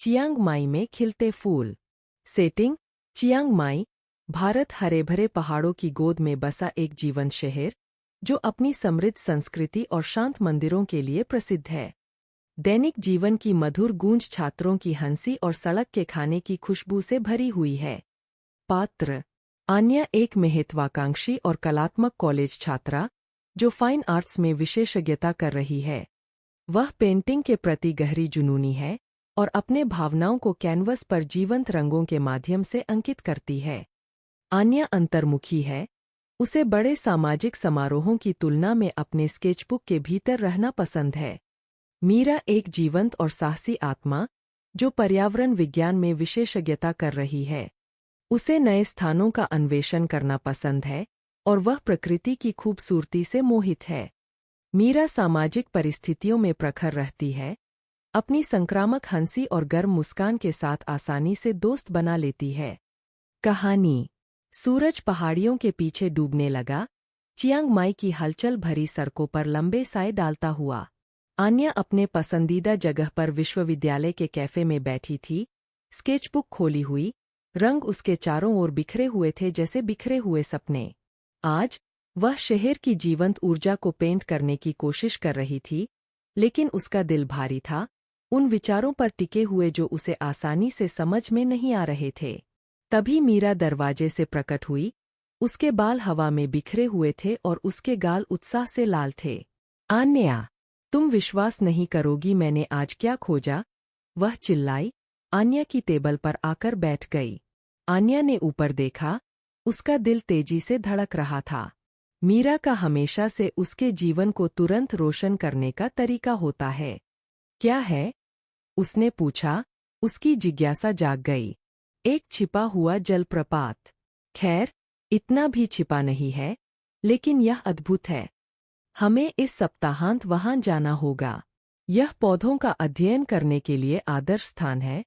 Chiang Mai में खिलते फूल। Setting Chiang Mai, Bharat. हरे भरे पहाड़ों की गोद में बसा एक जीवंत शहर जो अपनी समृद्ध संस्कृति और शांत मंदिरों के लिए प्रसिद्ध है। दैनिक जीवन की मधुर गूंज, छात्रों की हंसी और सड़क के खाने की खुशबू से भरी हुई है। पात्र आन्या एक महत्वाकांक्षी और कलात्मक कॉलेज छात्रा जो फाइन आर्ट्स में विशेषज्ञता कर रही है। वह पेंटिंग के प्रति गहरी जुनूनी है और अपने भावनाओं को कैनवस पर जीवंत रंगों के माध्यम से अंकित करती है। आन्या अंतर्मुखी है। उसे बड़े सामाजिक समारोहों की तुलना में अपने स्केचबुक के भीतर रहना पसंद है। मीरा एक जीवंत और साहसी आत्मा जो पर्यावरण विज्ञान में विशेषज्ञता कर रही है। उसे नए स्थानों का अन्वेषण करना पसंद है और वह प्रकृति की खूबसूरती से मोहित है। मीरा सामाजिक परिस्थितियों में प्रखर रहती है। अपनी संक्रामक हंसी और गर्म मुस्कान के साथ आसानी से दोस्त बना लेती है। कहानी सूरज पहाड़ियों के पीछे डूबने लगा। चियांग माई की हलचल भरी सड़कों पर लंबे साए डालता हुआ आन्या अपने पसंदीदा जगह पर विश्वविद्यालय के कैफे में बैठी थी, स्केचबुक खोली हुई। रंग उसके चारों ओर बिखरे हुए थे जैसे बिखरे हुए सपने। आज वह शहर की जीवंत ऊर्जा को पेंट करने की कोशिश कर रही थी, लेकिन उसका दिल भारी था, उन विचारों पर टिके हुए जो उसे आसानी से समझ में नहीं आ रहे थे। तभी मीरा दरवाजे से प्रकट हुई। उसके बाल हवा में बिखरे हुए थे और उसके गाल उत्साह से लाल थे। आन्या, तुम विश्वास नहीं करोगी मैंने आज क्या खोजा, वह चिल्लाई। आन्या की टेबल पर आकर बैठ गई। आन्या ने ऊपर देखा। उसका दिल तेजी से धड़क रहा था। मीरा का हमेशा से उसके जीवन को तुरंत रोशन करने का तरीका होता है। क्या है? उसने पूछा। उसकी जिज्ञासा जाग गई। एक छिपा हुआ जलप्रपात। खैर, इतना भी छिपा नहीं है, लेकिन यह अद्भुत है। हमें इस सप्ताहांत वहां जाना होगा। यह पौधों का अध्ययन करने के लिए आदर्श स्थान है,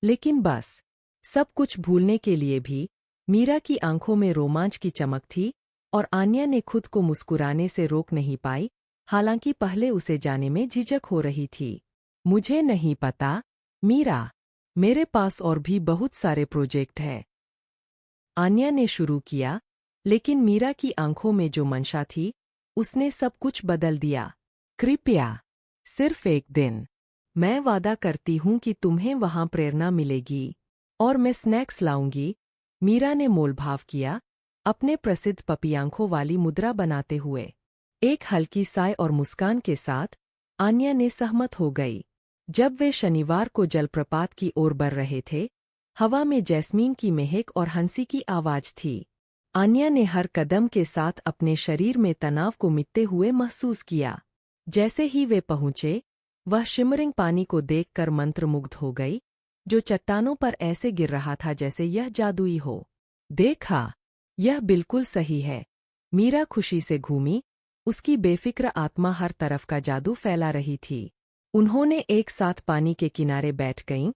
लेकिन बस सब कुछ भूलने के लिए भी। मीरा की आंखों में रोमांच की चमक थी और आन्या ने खुद को मुस्कुराने से रोक नहीं पाई, हालांकि पहले उसे जाने में झिझक हो रही थी। मुझे नहीं पता, मीरा। मेरे पास और भी बहुत सारे प्रोजेक्ट हैं, आन्या ने शुरू किया, लेकिन मीरा की आंखों में जो मंशा थी, उसने सब कुछ बदल दिया। कृपया, सिर्फ एक दिन। मैं वादा करती हूं कि तुम्हें वहां प्रेरणा मिलेगी और मैं स्नैक्स लाऊंगी। मीरा ने मोलभाव किया, अपने प्रसिद्ध पपी आंखों वाली मुद्रा बनाते हुए। एक हल्की साय और मुस्कान के साथ आन्या ने सहमत हो गई। जब वे शनिवार को जलप्रपात की ओर बढ़ रहे थे, हवा में जैस्मीन की महक और हंसी की आवाज थी। आन्या ने हर कदम के साथ अपने शरीर में तनाव को मिटते हुए महसूस किया। जैसे ही वे पहुंचे, वह शिमरिंग पानी को देखकर मंत्रमुग्ध हो गई, जो चट्टानों पर ऐसे गिर रहा था जैसे यह जादुई हो। देखा, यह बिल्कुल सही है। मीरा खुशी से घूमी। उसकी बेफिक्र आत्मा हर तरफ का जादू फैला रही थी। उन्होंने एक साथ पानी के किनारे बैठ गईं।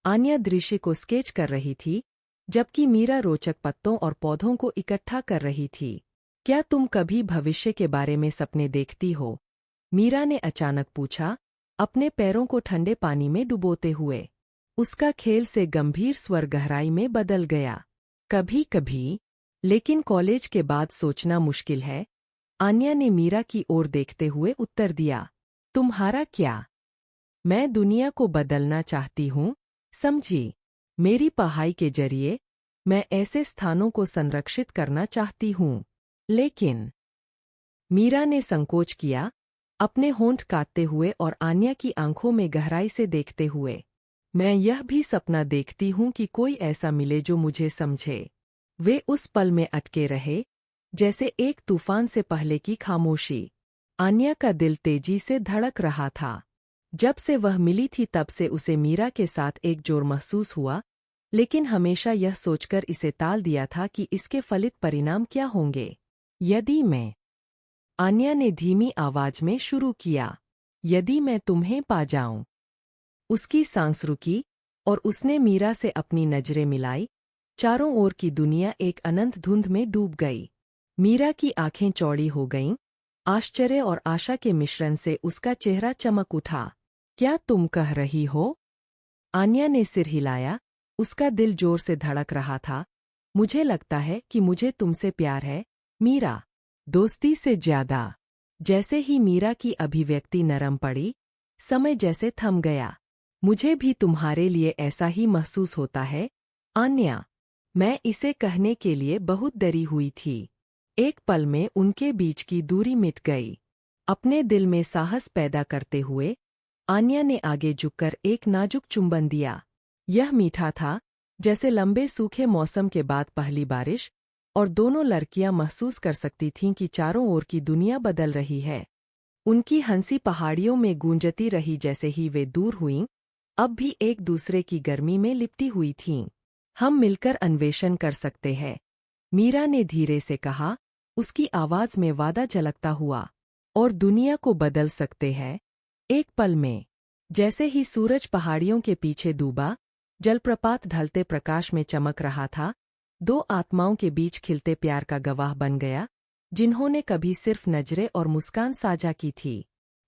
आन्या दृश्य को स्केच कर रही थी, जबकि मीरा रोचक पत्तों और पौधों को इकट्ठा कर रही थी। क्या तुम कभी भविष्य के बारे में सपने देखती हो? मीरा ने अचानक पूछा, अपने पैरों को ठंडे पानी में डुबोते हुए। उसका खेल से गंभीर स्वर गहराई में बदल गया। कभी कभी, लेकिन कॉलेज के बाद सोचना मुश्किल है, आन्या ने मीरा की ओर देखते हुए उत्तर दिया। तुम्हारा क्या? मैं दुनिया को बदलना चाहती हूँ, समझी? मेरी पढ़ाई के जरिए मैं ऐसे स्थानों को संरक्षित करना चाहती हूँ। लेकिन मीरा ने संकोच किया, अपने होंठ काटते हुए और आन्या की आंखों में गहराई से देखते हुए। मैं यह भी सपना देखती हूँ कि कोई ऐसा मिले जो मुझे समझे। वे उस पल में अटके रहे, जैसे एक तूफान से पहले की खामोशी। आन्या का दिल तेजी से धड़क रहा था। जब से वह मिली थी तब से उसे मीरा के साथ एक जोर महसूस हुआ, लेकिन हमेशा यह सोचकर इसे टाल दिया था कि इसके फलित परिणाम क्या होंगे। यदि मैं, आन्या ने धीमी आवाज में शुरू किया, यदि मैं तुम्हें पा जाऊं। उसकी सांस रुकी और उसने मीरा से अपनी नजरें मिलाई। चारों ओर की दुनिया एक अनंत धुंध में डूब गई। मीरा की आंखें चौड़ी हो गईं। आश्चर्य और आशा के मिश्रण से उसका चेहरा चमक उठा। क्या तुम कह रही हो? आन्या ने सिर हिलाया, उसका दिल जोर से धड़क रहा था। मुझे लगता है कि मुझे तुमसे प्यार है, मीरा। दोस्ती से ज्यादा। जैसे ही मीरा की अभिव्यक्ति नरम पड़ी, समय जैसे थम गया। मुझे भी तुम्हारे लिए ऐसा ही महसूस होता है, आन्या। मैं इसे कहने के लिए बहुत डरी हुई थी। एक पल में उनके बीच की दूरी मिट गई। अपने दिल में साहस पैदा करते हुए आन्या ने आगे झुककर एक नाजुक चुंबन दिया। यह मीठा था, जैसे लंबे सूखे मौसम के बाद पहली बारिश, और दोनों लड़कियां महसूस कर सकती थीं कि चारों ओर की दुनिया बदल रही है। उनकी हंसी पहाड़ियों में गूंजती रही। जैसे ही वे दूर हुईं, अब भी एक दूसरे की गर्मी में लिपटी हुई थीं। हम मिलकर अन्वेषण कर सकते हैं, मीरा ने धीरे से कहा, उसकी आवाज में वादा झलकता हुआ। और दुनिया को बदल सकते हैं, एक पल में। जैसे ही सूरज पहाड़ियों के पीछे डूबा, जलप्रपात ढलते प्रकाश में चमक रहा था। दो आत्माओं के बीच खिलते प्यार का गवाह बन गया, जिन्होंने कभी सिर्फ नजरें और मुस्कान साझा की थी।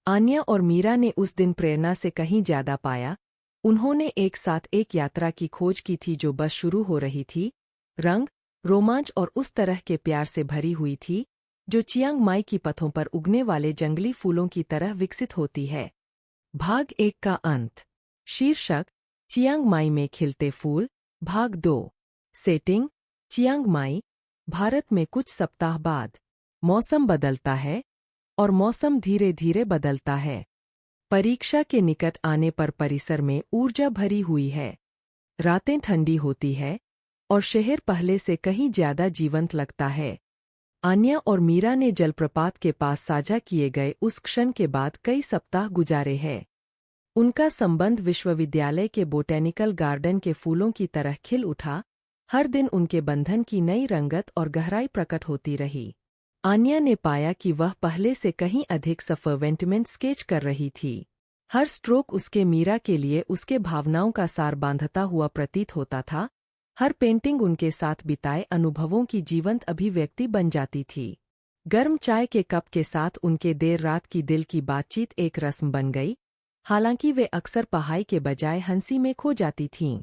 आन्या और मीरा ने उस दिन प्रेरणा से कहीं ज्यादा पाया। उन्होंने एक साथ एक यात्रा की खोज की थी जो बस शुरू हो रही थी। रंग, रोमांच और उस तरह के प्यार से भरी हुई थी जो चियांग माई की पथों पर उगने वाले जंगली फूलों की तरह विकसित होती है। भाग 1 का अंत। शीर्षक, चियांग माई में खिलते फूल। भाग 2। सेटिंग, चियांग माई, भारत में कुछ सप्ताह बाद। मौसम बदलता है, और मौसम धीरे धीरे बदलता है। परीक्षा के निकट आने पर परिसर में ऊर्जा भरी हुई है। रातें ठंडी होती है, और शहर पहले से कहीं ज्यादा जीवंत लगता है। आन्या और मीरा ने जलप्रपात के पास साझा किए गए उस क्षण के बाद कई सप्ताह गुजारे हैं। उनका संबंध विश्वविद्यालय के बोटेनिकल गार्डन के फूलों की तरह खिल उठा। हर दिन उनके बंधन की नई रंगत और गहराई प्रकट होती रही। आन्या ने पाया कि वह पहले से कहीं अधिक सफरवेंटमेंट स्केच कर रही थी। हर स्ट्रोक उसके मीरा के लिए उसके भावनाओं का सार बांधता हुआ प्रतीत होता था। हर पेंटिंग उनके साथ बिताए अनुभवों की जीवंत अभिव्यक्ति बन जाती थी। गर्म चाय के कप के साथ उनके देर रात की दिल की बातचीत एक रस्म बन गई। हालांकि वे अक्सर पढ़ाई के बजाय हंसी में खो जाती थीं।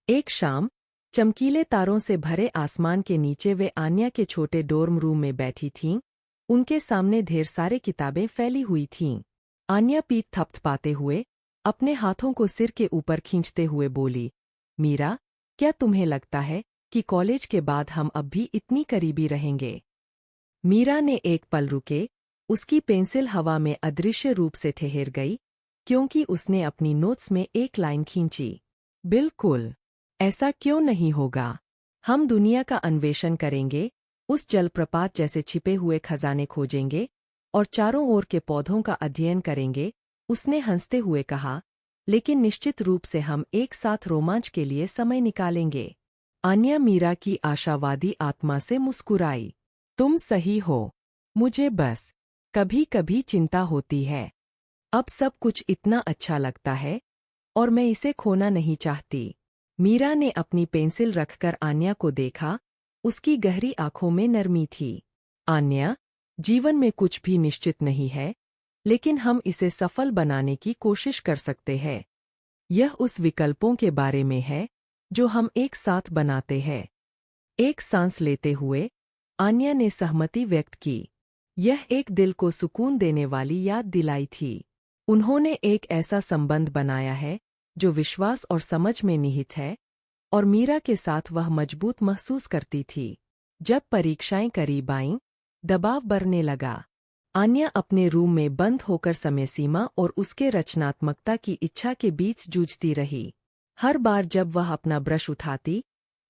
एक शाम, चमकीले तारों से भरे आसमान के नीचे वे आन्या के छोटे डोर्म रूम में बैठी थीं। उनके सामने ढेर सारे किताबें फैली हुई थीं। आन्या पीठ थपथपाते हुए, अपने हाथों को सिर के ऊपर खींचते हुए बोली, मीरा, क्या तुम्हें लगता है कि कॉलेज के बाद हम अब भी इतनी करीबी रहेंगे? मीरा ने एक पल रुके। उसकी पेंसिल हवा में अदृश्य रूप से ठहर गई, क्योंकि उसने अपनी नोट्स में एक लाइन खींची। बिल्कुल, ऐसा क्यों नहीं होगा? हम दुनिया का अन्वेषण करेंगे, उस जलप्रपात जैसे छिपे हुए खजाने खोजेंगे, और चारों ओर के पौधों का अध्ययन करेंगे, उसने हंसते हुए कहा। लेकिन निश्चित रूप से हम एक साथ रोमांच के लिए समय निकालेंगे। आन्या मीरा की आशावादी आत्मा से मुस्कुराई। तुम सही हो। मुझे बस कभी कभी चिंता होती है। अब सब कुछ इतना अच्छा लगता है, और मैं इसे खोना नहीं चाहती। मीरा ने अपनी पेंसिल रखकर आन्या को देखा। उसकी गहरी आंखों में नरमी थी। आन्या, जीवन में कुछ भी निश्चित नहीं है, लेकिन हम इसे सफल बनाने की कोशिश कर सकते हैं। यह उस विकल्पों के बारे में है जो हम एक साथ बनाते हैं। एक सांस लेते हुए आन्या ने सहमति व्यक्त की। यह एक दिल को सुकून देने वाली याद दिलाई थी। उन्होंने एक ऐसा संबंध बनाया है जो विश्वास और समझ में निहित है, और मीरा के साथ वह मजबूत महसूस करती थी। जब परीक्षाएं करीब आईं, दबाव बढ़ने लगा। आन्या अपने रूम में बंद होकर समय सीमा और उसके रचनात्मकता की इच्छा के बीच जूझती रही। हर बार जब वह अपना ब्रश उठाती,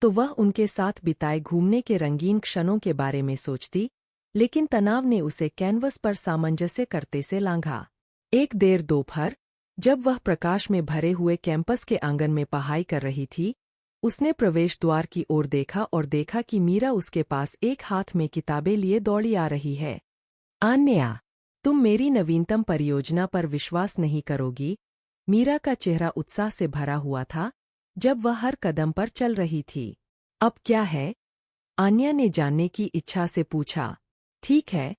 तो वह उनके साथ बिताए घूमने के रंगीन क्षणों के बारे में सोचती, लेकिन तनाव ने उसे कैनवस पर सामंजस्य करते से लांघा। एक देर दोपहर, जब वह प्रकाश में भरे हुए कैंपस के आंगन में पढ़ाई कर रही थी, उसने प्रवेश द्वार की ओर देखा और देखा कि मीरा उसके पास एक हाथ में किताबें लिए दौड़ी आ रही है। आन्या, तुम मेरी नवीनतम परियोजना पर विश्वास नहीं करोगी। मीरा का चेहरा उत्साह से भरा हुआ था जब वह हर कदम पर चल रही थी। अब क्या है? आन्या ने जानने की इच्छा से पूछा। ठीक है,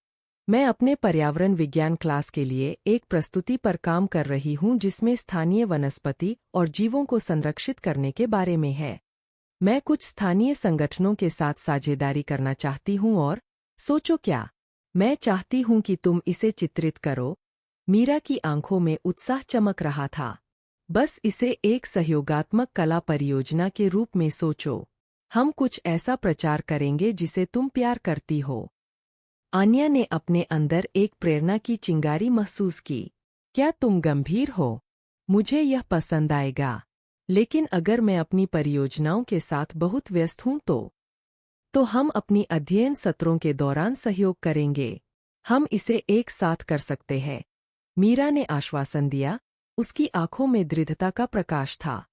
मैं अपने पर्यावरण विज्ञान क्लास के लिए एक प्रस्तुति पर काम कर रही हूँ जिसमें स्थानीय वनस्पति और जीवों को संरक्षित करने के बारे में है। मैं कुछ स्थानीय संगठनों के साथ साझेदारी करना चाहती हूँ और सोचो क्या, मैं चाहती हूँ कि तुम इसे चित्रित करो। मीरा की आंखों में उत्साह चमक रहा था। बस इसे एक सहयोगात्मक कला परियोजना के रूप में सोचो। हम कुछ ऐसा प्रचार करेंगे जिसे तुम प्यार करती हो। आन्या ने अपने अंदर एक प्रेरणा की चिंगारी महसूस की। क्या तुम गंभीर हो? मुझे यह पसंद आएगा। लेकिन अगर मैं अपनी परियोजनाओं के साथ बहुत व्यस्त हूं तो हम अपनी अध्ययन सत्रों के दौरान सहयोग करेंगे। हम इसे एक साथ कर सकते हैं। मीरा ने आश्वासन दिया। उसकी आंखों में दृढ़ता का प्रकाश था।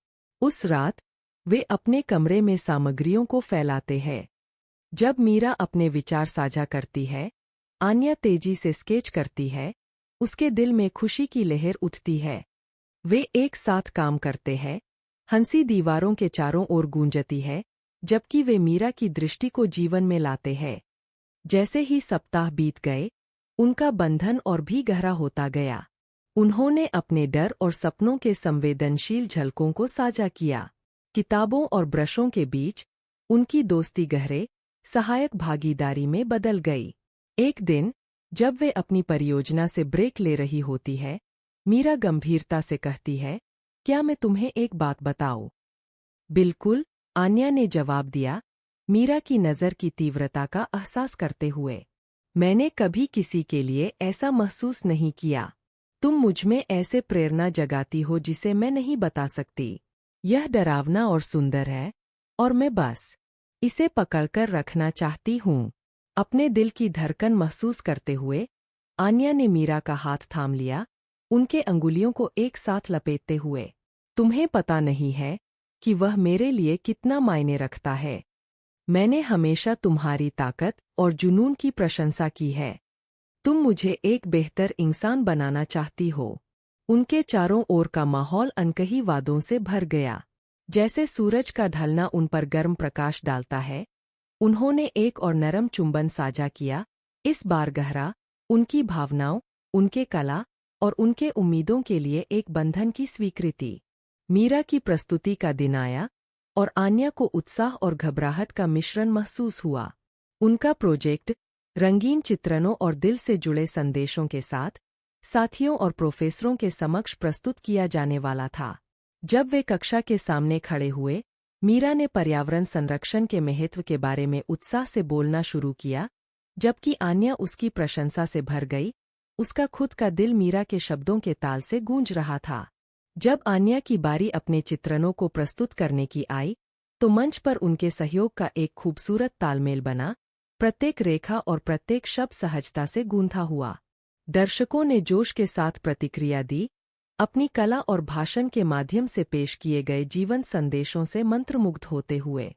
उस रात वे अपने कमरे में सामग्रियों को फैलाते हैं। जब मीरा अपने विचार साझा करती है, आन्या तेजी से स्केच करती है। उसके दिल में खुशी की लहर उठती है। वे एक साथ काम करते हैं। हंसी दीवारों के चारों ओर गूंजती है, जबकि वे मीरा की दृष्टि को जीवन में लाते हैं। जैसे ही सप्ताह बीत गए, उनका बंधन और भी गहरा होता गया। उन्होंने अपने डर और सपनों के संवेदनशील झलकों को साझा किया। किताबों और ब्रशों के बीच उनकी दोस्ती गहरे, सहायक भागीदारी में बदल गई। एक दिन, जब वे अपनी परियोजना से ब्रेक ले रही होती है, मीरा गंभीरता से कहती है, क्या मैं तुम्हें एक बात बताऊं? बिल्कुल, आन्या ने जवाब दिया, मीरा की नज़र की तीव्रता का एहसास करते हुए। मैंने कभी किसी के लिए ऐसा महसूस नहीं किया। तुम मुझमें ऐसे प्रेरणा जगाती हो जिसे मैं नहीं बता सकती। यह डरावना और सुंदर है, और मैं बस इसे पकड़कर रखना चाहती हूँ। अपने दिल की धड़कन महसूस करते हुए आन्या ने मीरा का हाथ थाम लिया, उनके अंगुलियों को एक साथ लपेटते हुए। तुम्हें पता नहीं है कि वह मेरे लिए कितना मायने रखता है। मैंने हमेशा तुम्हारी ताकत और जुनून की प्रशंसा की है। तुम मुझे एक बेहतर इंसान बनाना चाहती हो। उनके चारों ओर का माहौल अनकही वादों से भर गया। जैसे सूरज का ढलना उन पर गर्म प्रकाश डालता है। उन्होंने एक और नरम चुंबन साझा किया, इस बार गहरा, उनकी भावनाओं, उनके कला और उनके उम्मीदों के लिए एक बंधन की स्वीकृति। मीरा की प्रस्तुति का दिन आया, और आन्या को उत्साह और घबराहट का मिश्रण महसूस हुआ। उनका प्रोजेक्ट रंगीन चित्रणों और दिल से जुड़े संदेशों के साथ साथियों और प्रोफेसरों के समक्ष प्रस्तुत किया जाने वाला था। जब वे कक्षा के सामने खड़े हुए, मीरा ने पर्यावरण संरक्षण के महत्व के बारे में उत्साह से बोलना शुरू किया, जबकि आन्या उसकी प्रशंसा से भर गई। उसका खुद का दिल मीरा के शब्दों के ताल से गूंज रहा था। जब आन्या की बारी अपने चित्रणों को प्रस्तुत करने की आई, तो मंच पर उनके सहयोग का एक खूबसूरत तालमेल बना। प्रत्येक रेखा और प्रत्येक शब्द सहजता से गूंथा हुआ। दर्शकों ने जोश के साथ प्रतिक्रिया दी, अपनी कला और भाषण के माध्यम से पेश किए गए जीवन संदेशों से मंत्रमुग्ध होते हुए।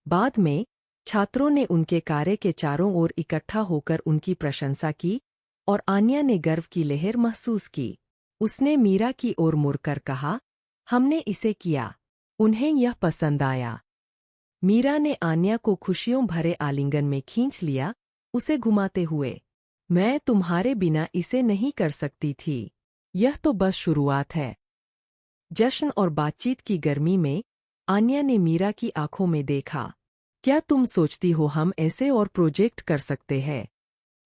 बाद में छात्रों ने उनके कार्य के चारों ओर इकट्ठा होकर उनकी प्रशंसा की, और आन्या ने गर्व की लहर महसूस की। उसने मीरा की ओर मुड़कर कहा, हमने इसे किया। उन्हें यह पसंद आया। मीरा ने आन्या को खुशियों भरे आलिंगन में खींच लिया, उसे घुमाते हुए। मैं तुम्हारे बिना इसे नहीं कर सकती थी। यह तो बस शुरुआत है। जश्न और बातचीत की गर्मी में आन्या ने मीरा की आंखों में देखा। क्या तुम सोचती हो हम ऐसे और प्रोजेक्ट कर सकते हैं?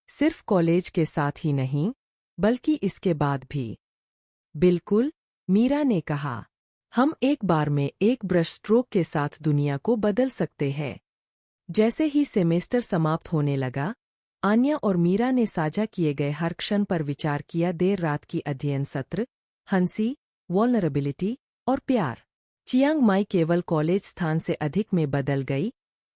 सिर्फ कॉलेज के साथ ही नहीं, बल्कि इसके बाद भी। बिल्कुल, मीरा ने कहा। हम एक बार में एक ब्रश स्ट्रोक के साथ दुनिया को बदल सकते हैं। जैसे ही सेमेस्टर समाप्त होने लगा, आन्या और मीरा ने साझा किए गए हर क्षण पर विचार किया। देर रात की अध्ययन सत्र, हंसी, वल्नरेबिलिटी और प्यार। चियांग माई केवल कॉलेज स्थान से अधिक में बदल गई।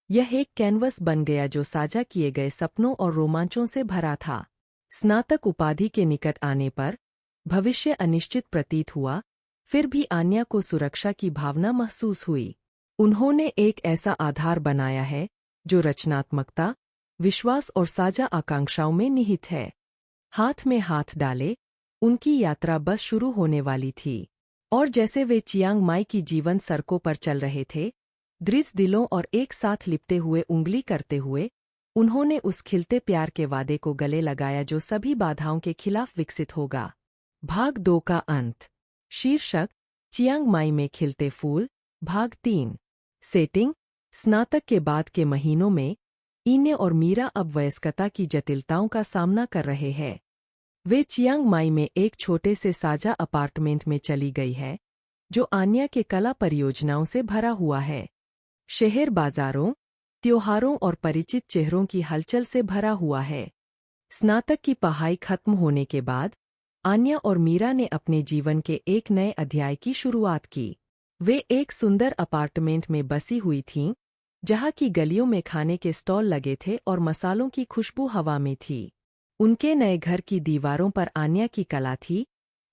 यह एक कैनवस बन गया जो साझा किए गए सपनों और रोमांचों से भरा था। स्नातक उपाधि के निकट आने पर भविष्य अनिश्चित प्रतीत हुआ, फिर भी आन्या को सुरक्षा की भावना महसूस हुई। उन्होंने एक ऐसा आधार बनाया है जो रचनात्मकता, विश्वास और साझा आकांक्षाओं में निहित है। हाथ में हाथ डाले, उनकी यात्रा बस शुरू होने वाली थी। और जैसे वे चियांग माई की जीवन सड़कों पर चल रहे थे, दृढ़ दिलों और एक साथ लिपटे हुए उंगली करते हुए, उन्होंने उस खिलते प्यार के वादे को गले लगाया जो सभी बाधाओं के खिलाफ विकसित होगा। भाग 2 का अंत। शीर्षक चियांग माई में खिलते फूल। भाग 3। सेटिंग स्नातक के बाद के महीनों में इन्ने और मीरा अब वयस्कता की जटिलताओं का सामना कर रहे हैं। वे चियांग माई में एक छोटे से साझा अपार्टमेंट में चली गई है जो आन्या के कला परियोजनाओं से भरा हुआ है। शहर बाजारों, त्योहारों और परिचित चेहरों की हलचल से भरा हुआ है। स्नातक की पढ़ाई खत्म होने के बाद आन्या और मीरा ने अपने जीवन के एक नए अध्याय की शुरुआत की। वे एक सुंदर अपार्टमेंट में बसी हुई थीं, जहाँ की गलियों में खाने के स्टॉल लगे थे और मसालों की खुशबू हवा में थी। उनके नए घर की दीवारों पर आन्या की कला थी,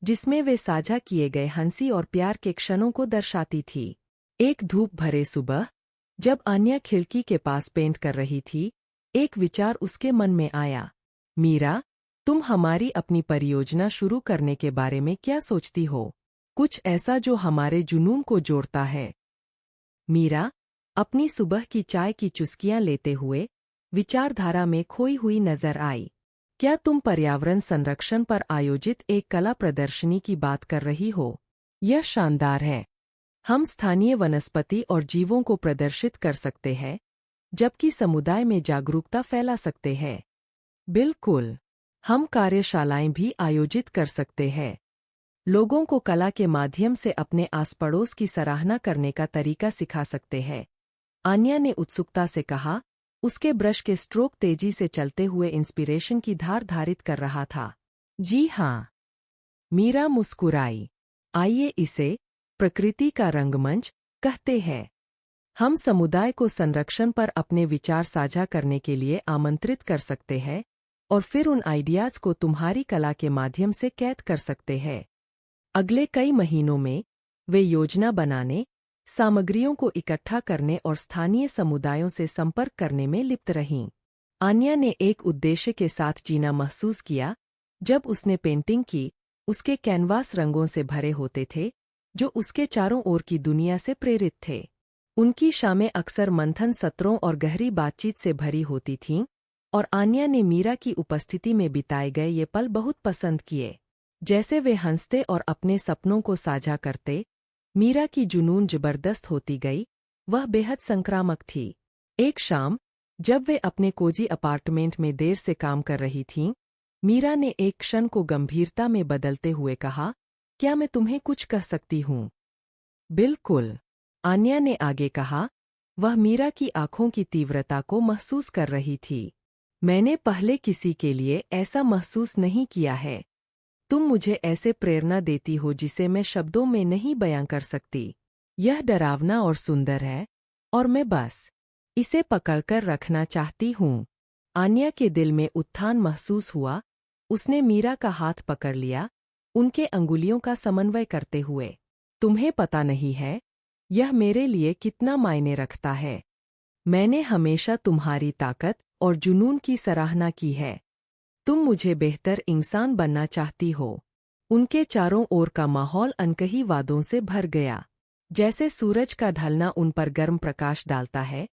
जिसमें वे साझा किए गए हंसी और प्यार के क्षणों को दर्शाती थी। एक धूप भरे सुबह, जब आन्या खिड़की के पास पेंट कर रही थी, एक विचार उसके मन में आया। मीरा, तुम हमारी अपनी परियोजना शुरू करने के बारे में क्या सोचती हो? कुछ ऐसा जो हमारे जुनून को जोड़ता है। मीरा अपनी सुबह की चाय की चुस्कियां लेते हुए विचारधारा में खोई हुई नजर आई। क्या तुम पर्यावरण संरक्षण पर आयोजित एक कला प्रदर्शनी की बात कर रही हो? यह शानदार है। हम स्थानीय वनस्पति और जीवों को प्रदर्शित कर सकते हैं, जबकि समुदाय में जागरूकता फैला सकते हैं। बिल्कुल। हम कार्यशालाएं भी आयोजित कर सकते हैं। लोगों को कला के माध्यम से अपने आस पड़ोस की सराहना करने का तरीका सिखा सकते हैं। आन्या ने उत्सुकता से कहा, उसके ब्रश के स्ट्रोक तेजी से चलते हुए इंस्पिरेशन की धार धारित कर रहा था। जी हाँ। मीरा मुस्कुराई। आइए इसे प्रकृति का रंगमंच कहते हैं। हम समुदाय को संरक्षण पर अपने विचार साझा करने के लिए आमंत्रित कर सकते हैं और फिर उन आइडियाज को तुम्हारी कला के माध्यम से कैद कर सकते हैं। अगले कई महीनों में वे योजना बनाने, सामग्रियों को इकट्ठा करने और स्थानीय समुदायों से संपर्क करने में लिप्त रहीं। आन्या ने एक उद्देश्य के साथ जीना महसूस किया। जब उसने पेंटिंग की, उसके कैनवास रंगों से भरे होते थे, जो उसके चारों ओर की दुनिया से प्रेरित थे। उनकी शामें अक्सर मंथन सत्रों और गहरी बातचीत से भरी होती थीं, और आन्या ने मीरा की उपस्थिति में बिताए गए ये पल बहुत पसंद किए। जैसे वे हंसते और अपने सपनों को साझा करते, मीरा की जुनून जबरदस्त होती गई। वह बेहद संक्रामक थी। एक शाम, जब वे अपने कोजी अपार्टमेंट में देर से काम कर रही थीं, मीरा ने एक क्षण को गंभीरता में बदलते हुए कहा, क्या मैं तुम्हें कुछ कह सकती हूँ? बिल्कुल, आन्या ने आगे कहा। वह मीरा की आंखों की तीव्रता को महसूस कर रही थी। मैंने पहले किसी के लिए ऐसा महसूस नहीं किया है। तुम मुझे ऐसे प्रेरणा देती हो जिसे मैं शब्दों में नहीं बयां कर सकती। यह डरावना और सुंदर है, और मैं बस इसे पकड़कर रखना चाहती हूँ। आन्या के दिल में उत्थान महसूस हुआ। उसने मीरा का हाथ पकड़ लिया, उनके अंगुलियों का समन्वय करते हुए। तुम्हें पता नहीं है, यह मेरे लिए कितना मायने रखता है। मैंने हमेशा तुम्हारी ताकत और जुनून की सराहना की है। तुम मुझे बेहतर इंसान बनना चाहती हो। उनके चारों ओर का माहौल अनकही वादों से भर गया। जैसे सूरज का ढलना उन पर गर्म प्रकाश डालता है।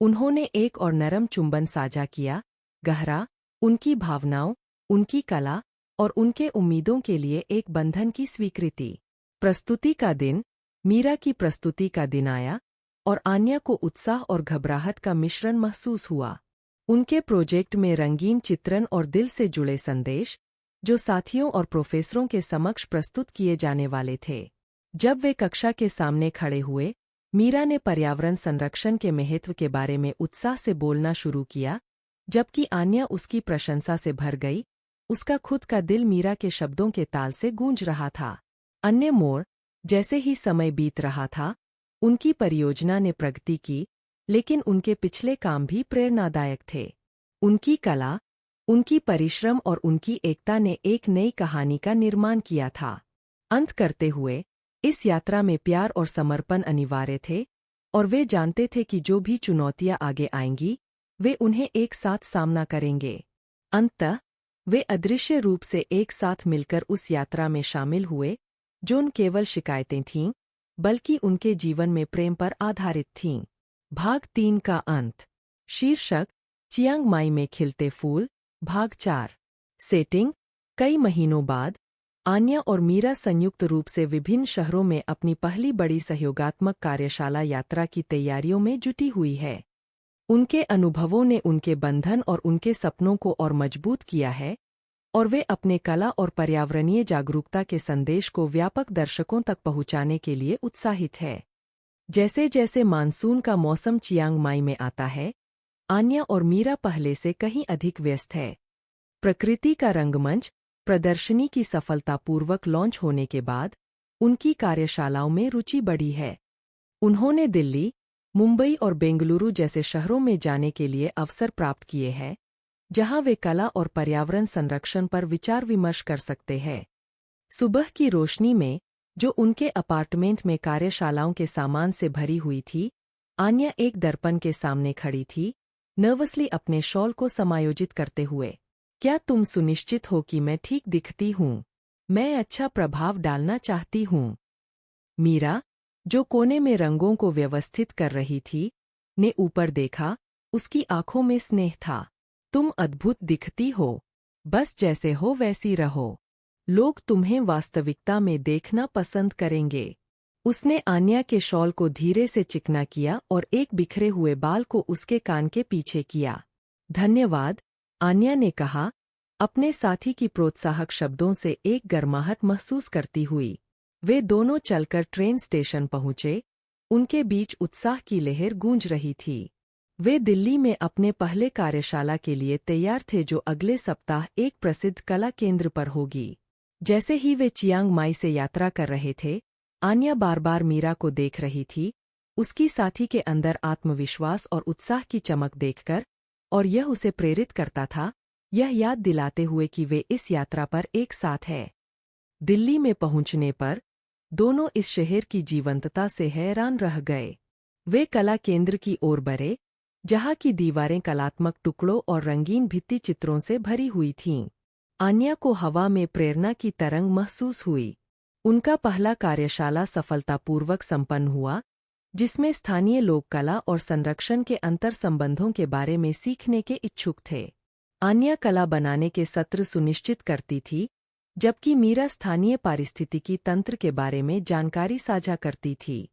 उन्होंने एक और नरम चुंबन साझा किया, गहरा, उनकी भावनाओं, उनकी कला और उनके उम्मीदों के लिए एक बंधन की स्वीकृति। प्रस्तुति का दिन, मीरा की प्रस्तुति का दिन आया, और आन्या को उत्साह और घबराहट का मिश्रण महसूस हुआ। उनके प्रोजेक्ट में रंगीन चित्रण और दिल से जुड़े संदेश, जो साथियों और प्रोफेसरों के समक्ष प्रस्तुत किए जाने वाले थे। जब वे कक्षा के सामने खड़े हुए, मीरा ने पर्यावरण संरक्षण के महत्व के बारे में उत्साह से बोलना शुरू किया, जबकि आन्या उसकी प्रशंसा से भर गई। उसका खुद का दिल मीरा के शब्दों के ताल से गूंज रहा था। अन्य मोड़, जैसे ही समय बीत रहा था, उनकी परियोजना ने प्रगति की, लेकिन उनके पिछले काम भी प्रेरणादायक थे। उनकी कला, उनकी परिश्रम और उनकी एकता ने एक नई कहानी का निर्माण किया था। अंत करते हुए, इस यात्रा में प्यार और समर्पण अनिवार्य थे, और वे जानते थे कि जो भी चुनौतियां आगे आएंगी, वे उन्हें एक साथ सामना करेंगे। अंततः, वे अदृश्य रूप से एक साथ मिलकर उस यात्रा में शामिल हुए, जो न केवल शिकायतें थीं, बल्कि उनके जीवन में प्रेम पर आधारित थीं। भाग 3 का अंत। शीर्षक चियांग माई में खिलते फूल, भाग 4। सेटिंग। कई महीनों बाद आन्या और मीरा संयुक्त रूप से विभिन्न शहरों में अपनी पहली बड़ी सहयोगात्मक कार्यशाला यात्रा की तैयारियों में जुटी हुई है। उनके अनुभवों ने उनके बंधन और उनके सपनों को और मजबूत किया है, और वे अपने कला और पर्यावरणीय जागरूकता के संदेश को व्यापक दर्शकों तक पहुंचाने के लिए उत्साहित है। जैसे जैसे मानसून का मौसम चियांग माई में आता है, आन्या और मीरा पहले से कहीं अधिक व्यस्त है। प्रकृति का रंगमंच प्रदर्शनी की सफलतापूर्वक लॉन्च होने के बाद उनकी कार्यशालाओं में रुचि बढ़ी है। उन्होंने दिल्ली, मुंबई और बेंगलुरु जैसे शहरों में जाने के लिए अवसर प्राप्त किए हैं, जहां वे कला और पर्यावरण संरक्षण पर विचार विमर्श कर सकते हैं। सुबह की रोशनी में, जो उनके अपार्टमेंट में कार्यशालाओं के सामान से भरी हुई थी, आन्या एक दर्पण के सामने खड़ी थी, नर्वसली अपने शॉल को समायोजित करते हुए। क्या तुम सुनिश्चित हो कि मैं ठीक दिखती हूँ? मैं अच्छा प्रभाव डालना चाहती हूँ। मीरा, जो कोने में रंगों को व्यवस्थित कर रही थी, ने ऊपर देखा। उसकी आंखों में स्नेह था। तुम अद्भुत दिखती हो। बस जैसे हो वैसी रहो। लोग तुम्हें वास्तविकता में देखना पसंद करेंगे। उसने आन्या के शॉल को धीरे से चिकना किया और एक बिखरे हुए बाल को उसके कान के पीछे किया। धन्यवाद, आन्या ने कहा, अपने साथी की प्रोत्साहक शब्दों से एक गर्माहट महसूस करती हुई। वे दोनों चलकर ट्रेन स्टेशन पहुंचे। उनके बीच उत्साह की लहर गूंज रही थी। वे दिल्ली में अपने पहले कार्यशाला के लिए तैयार थे, जो अगले सप्ताह एक प्रसिद्ध कला केंद्र पर होगी। जैसे ही वे चियांग माई से यात्रा कर रहे थे, आन्या बार बार मीरा को देख रही थी, उसकी साथी के अंदर आत्मविश्वास और उत्साह की चमक देखकर, और यह उसे प्रेरित करता था, यह याद दिलाते हुए कि वे इस यात्रा पर एक साथ हैं। दिल्ली में पहुंचने पर दोनों इस शहर की जीवंतता से हैरान रह गए। वे कला केंद्र की ओर बढ़े, जहां की दीवारें कलात्मक टुकड़ों और रंगीन भित्ति चित्रों से भरी हुई थीं। आन्या को हवा में प्रेरणा की तरंग महसूस हुई। उनका पहला कार्यशाला सफलतापूर्वक संपन्न हुआ, जिसमें स्थानीय लोक कला और संरक्षण के अंतर संबंधों के बारे में सीखने के इच्छुक थे। आन्या कला बनाने के सत्र सुनिश्चित करती थी, जबकि मीरा स्थानीय पारिस्थितिकी तंत्र के बारे में जानकारी साझा करती थी।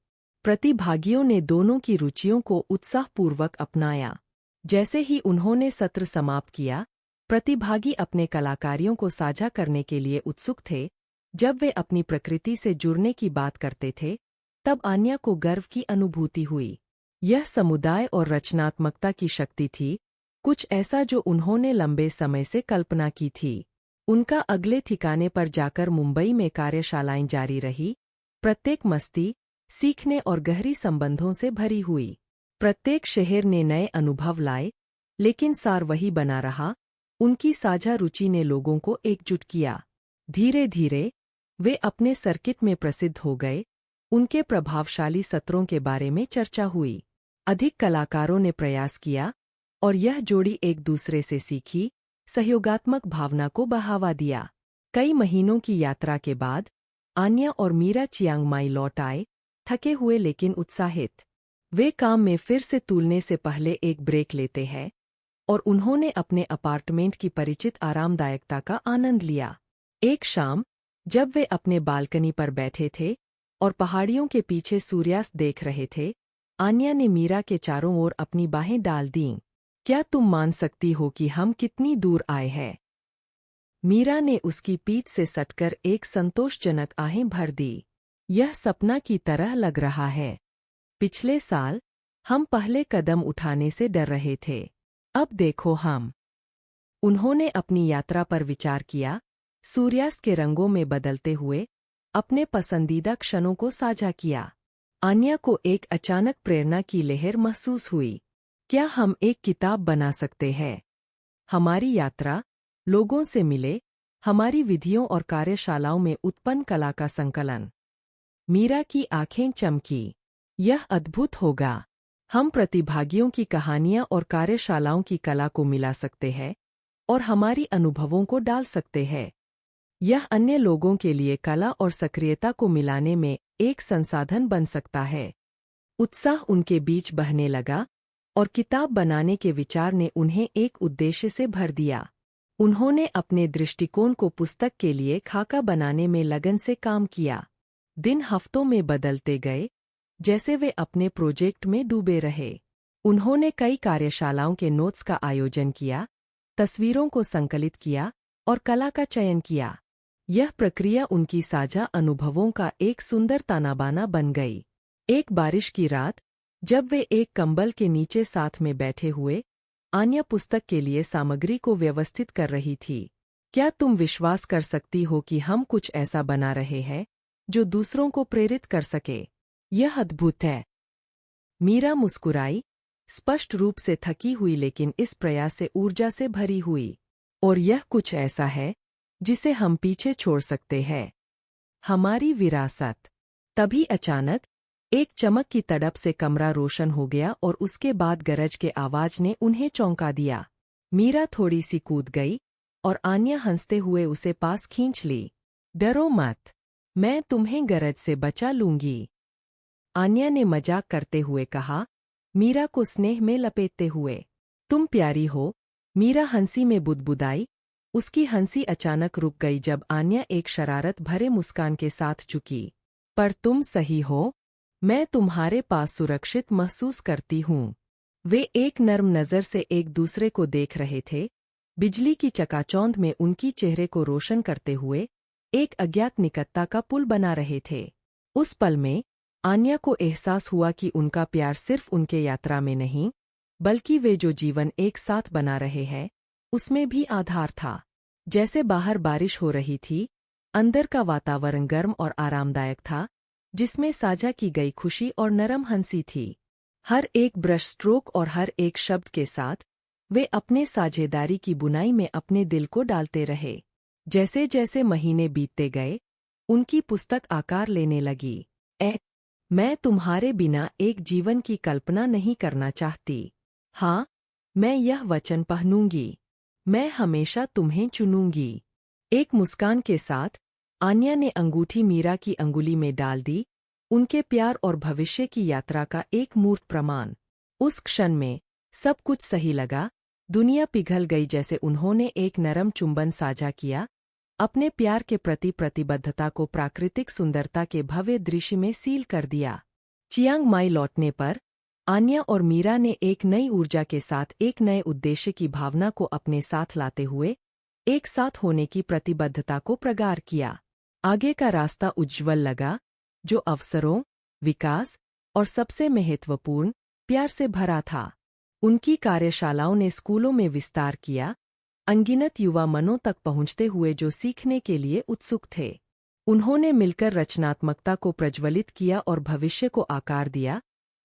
प्रतिभागियों ने दोनों की रुचियों को उत्साहपूर्वक अपनाया। जैसे ही उन्होंने सत्र समाप्त किया, प्रतिभागी अपने कलाकारियों को साझा करने के लिए उत्सुक थे। जब वे अपनी प्रकृति से जुड़ने की बात करते थे, तब आन्या को गर्व की अनुभूति हुई। यह समुदाय और रचनात्मकता की शक्ति थी, कुछ ऐसा जो उन्होंने लंबे समय से कल्पना की थी। उनका अगले ठिकाने पर जाकर मुंबई में कार्यशालाएं जारी रही, प्रत्येक मस्ती, सीखने और गहरी संबंधों से भरी हुई। प्रत्येक शहर ने नए अनुभव लाए, लेकिन सार वही बना रहा। उनकी साझा रुचि ने लोगों को एकजुट किया। धीरे धीरे वे अपने सर्किट में प्रसिद्ध हो गए। उनके प्रभावशाली सत्रों के बारे में चर्चा हुई। अधिक कलाकारों ने प्रयास किया, और यह जोड़ी एक दूसरे से सीखी, सहयोगात्मक भावना को बढ़ावा दिया। कई महीनों की यात्रा के बाद आन्या और मीरा चियांग माई लौट आए, थके हुए लेकिन उत्साहित। वे काम में फिर से तुलने से पहले एक ब्रेक लेते हैं, और उन्होंने अपने अपार्टमेंट की परिचित आरामदायकता का आनंद लिया। एक शाम, जब वे अपने बालकनी पर बैठे थे और पहाड़ियों के पीछे सूर्यास्त देख रहे थे, आन्या ने मीरा के चारों ओर अपनी बाहें डाल दीं। क्या तुम मान सकती हो कि हम कितनी दूर आए हैं? मीरा ने उसकी पीठ से सटकर एक संतोषजनक आहें भर दी। यह सपना की तरह लग रहा है। पिछले साल हम पहले कदम उठाने से डर रहे थे। अब देखो हम। उन्होंने अपनी यात्रा पर विचार किया, सूर्यास्त के रंगों में बदलते हुए अपने पसंदीदा क्षणों को साझा किया। आन्या को एक अचानक प्रेरणा की लहर महसूस हुई। क्या हम एक किताब बना सकते हैं? हमारी यात्रा, लोगों से मिले, हमारी विधियों और कार्यशालाओं में उत्पन्न कला का संकलन। मीरा की आंखें चमकी। यह अद्भुत होगा। हम प्रतिभागियों की कहानियां और कार्यशालाओं की कला को मिला सकते हैं, और हमारी अनुभवों को डाल सकते हैं। यह अन्य लोगों के लिए कला और सक्रियता को मिलाने में एक संसाधन बन सकता है। उत्साह उनके बीच बहने लगा, और किताब बनाने के विचार ने उन्हें एक उद्देश्य से भर दिया। उन्होंने अपने दृष्टिकोण को पुस्तक के लिए खाका बनाने में लगन से काम किया। दिन हफ्तों में बदलते गए, जैसे वे अपने प्रोजेक्ट में डूबे रहे। उन्होंने कई कार्यशालाओं के नोट्स का आयोजन किया, तस्वीरों को संकलित किया और कला का चयन किया। यह प्रक्रिया उनकी साझा अनुभवों का एक सुंदर तानाबाना बन गई। एक बारिश की रात, जब वे एक कंबल के नीचे साथ में बैठे हुए, आन्या पुस्तक के लिए सामग्री को व्यवस्थित कर रही थी। क्या तुम विश्वास कर सकती हो कि हम कुछ ऐसा बना रहे हैं जो दूसरों को प्रेरित कर सके? यह अद्भुत है। मीरा मुस्कुराई, स्पष्ट रूप से थकी हुई लेकिन इस प्रयास से ऊर्जा से भरी हुई। और यह कुछ ऐसा है जिसे हम पीछे छोड़ सकते हैं। हमारी विरासत। तभी अचानक एक चमक की तड़प से कमरा रोशन हो गया और उसके बाद गरज के आवाज ने उन्हें चौंका दिया। मीरा थोड़ी सी कूद गई और आन्या हंसते हुए उसे पास खींच ली। डरो मत, मैं तुम्हें गरज से बचा लूंगी, आन्या ने मजाक करते हुए कहा, मीरा को स्नेह में लपेटते हुए। तुम प्यारी हो, मीरा हंसी में बुदबुदाई। उसकी हंसी अचानक रुक गई जब आन्या एक शरारत भरे मुस्कान के साथ झुकी। पर तुम सही हो, मैं तुम्हारे पास सुरक्षित महसूस करती हूँ। वे एक नर्म नज़र से एक दूसरे को देख रहे थे, बिजली की चकाचौंध में उनकी चेहरे को रोशन करते हुए एक अज्ञात निकटता का पुल बना रहे थे। उस पल में आन्या को एहसास हुआ कि उनका प्यार सिर्फ उनके यात्रा में नहीं, बल्कि वे जो जीवन एक साथ बना रहे हैं, उसमें भी आधार था। जैसे बाहर बारिश हो रही थी, अंदर का वातावरण गर्म और आरामदायक था, जिसमें साझा की गई खुशी और नरम हंसी थी। हर एक ब्रश स्ट्रोक और हर एक शब्द के साथ वे अपने साझेदारी की बुनाई में अपने दिल को डालते रहे। जैसे जैसे महीने बीतते गए, उनकी पुस्तक आकार लेने लगी। मैं तुम्हारे बिना एक जीवन की कल्पना नहीं करना चाहती। हाँ, मैं यह वचन पहनूंगी। मैं हमेशा तुम्हें चुनूंगी। एक मुस्कान के साथ आन्या ने अंगूठी मीरा की अंगुली में डाल दी, उनके प्यार और भविष्य की यात्रा का एक मूर्त प्रमाण। उस क्षण में सब कुछ सही लगा, दुनिया पिघल गई जैसे उन्होंने एक नरम चुंबन साझा किया, अपने प्यार के प्रति प्रतिबद्धता को प्राकृतिक सुंदरता के भव्य दृश्य में सील कर दिया। चियांग माई लौटने पर आन्या और मीरा ने एक नई ऊर्जा के साथ एक नए उद्देश्य की भावना को अपने साथ लाते हुए एक साथ होने की प्रतिबद्धता को प्रगाढ़ किया। आगे का रास्ता उज्ज्वल लगा, जो अवसरों, विकास और सबसे महत्वपूर्ण प्यार से भरा था। उनकी कार्यशालाओं ने स्कूलों में विस्तार किया, अनगिनत युवा मनों तक पहुंचते हुए जो सीखने के लिए उत्सुक थे। उन्होंने मिलकर रचनात्मकता को प्रज्वलित किया और भविष्य को आकार दिया,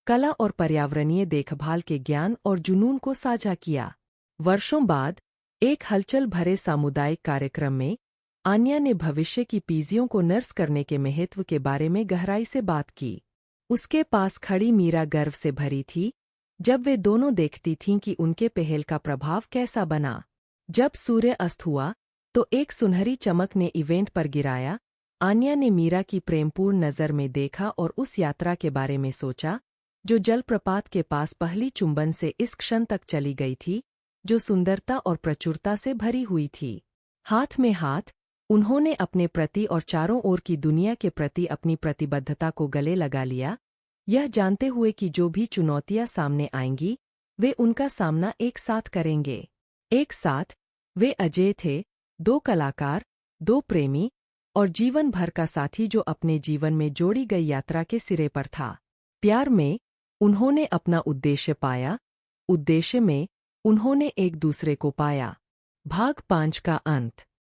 कला और पर्यावरणीय देखभाल के ज्ञान और जुनून को साझा किया। वर्षों बाद एक हलचल भरे सामुदायिक कार्यक्रम में आन्या ने भविष्य की पीढ़ियों को नर्स करने के महत्व के बारे में गहराई से बात की। उसके पास खड़ी मीरा गर्व से भरी थी, जब वे दोनों देखती थीं कि उनके पहल का प्रभाव कैसा बना। जब सूर्य अस्त हुआ तो एक सुनहरी चमक ने इवेंट पर गिराया। आन्या ने मीरा की प्रेमपूर्ण नज़र में देखा और उस यात्रा के बारे में सोचा, जो जलप्रपात के पास पहली चुंबन से इस क्षण तक चली गई थी, जो सुंदरता और प्रचुरता से भरी हुई थी। हाथ में हाथ उन्होंने अपने प्रति और चारों ओर की दुनिया के प्रति अपनी प्रतिबद्धता को गले लगा लिया, यह जानते हुए कि जो भी चुनौतियां सामने आएंगी, वे उनका सामना एक साथ करेंगे। एक साथ वे अजेय थे, दो कलाकार, दो प्रेमी और जीवन भर का साथी जो अपने जीवन में जोड़ी गई यात्रा के सिरे पर था। प्यार में उन्होंने अपना उद्देश्य पाया, उद्देश्य में उन्होंने एक दूसरे को पाया। भाग 5 का अंत।